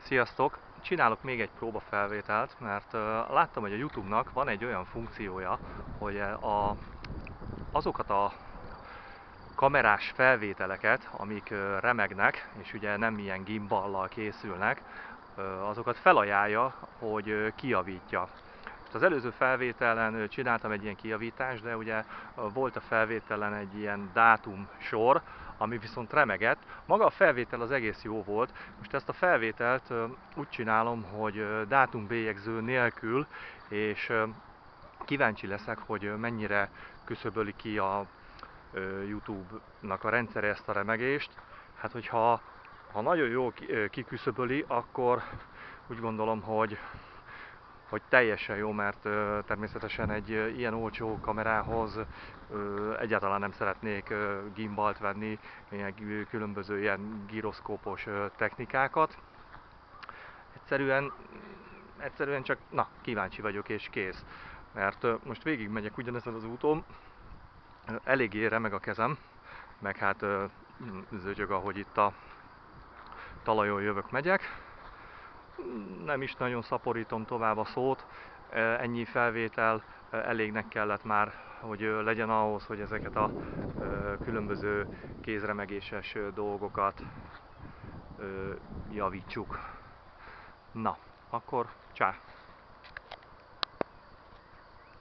Sziasztok! Csinálok még egy próbafelvételt, mert láttam, hogy a YouTube-nak van egy olyan funkciója, hogy azokat a kamerás felvételeket, amik remegnek, és ugye nem ilyen gimballal készülnek, azokat felajánlja, hogy kijavítja. Az előző felvételen csináltam egy ilyen kijavítást, de ugye volt a felvételen egy ilyen dátum sor, ami viszont remegett. Maga a felvétel az egész jó volt. Most ezt a felvételt úgy csinálom, hogy dátumbélyegző nélkül, és kíváncsi leszek, hogy mennyire küszöböli ki a YouTube-nak a rendszere ezt a remegést. Hát, hogyha nagyon jól kiküszöböli, akkor úgy gondolom, hogy teljesen jó, mert természetesen egy ilyen olcsó kamerához egyáltalán nem szeretnék gimbalt venni, különböző ilyen gyroszkópos technikákat. Egyszerűen csak, na, kíváncsi vagyok és kész. Mert most végigmegyek ugyanezen az úton, eléggé remeg a kezem, meg hát zögyög, ahogy itt a talajon jövök, megyek. Nem is nagyon szaporítom tovább a szót, ennyi felvétel elégnek kellett már, hogy legyen ahhoz, hogy ezeket a különböző kézremegéses dolgokat javítsuk. Na, akkor csá!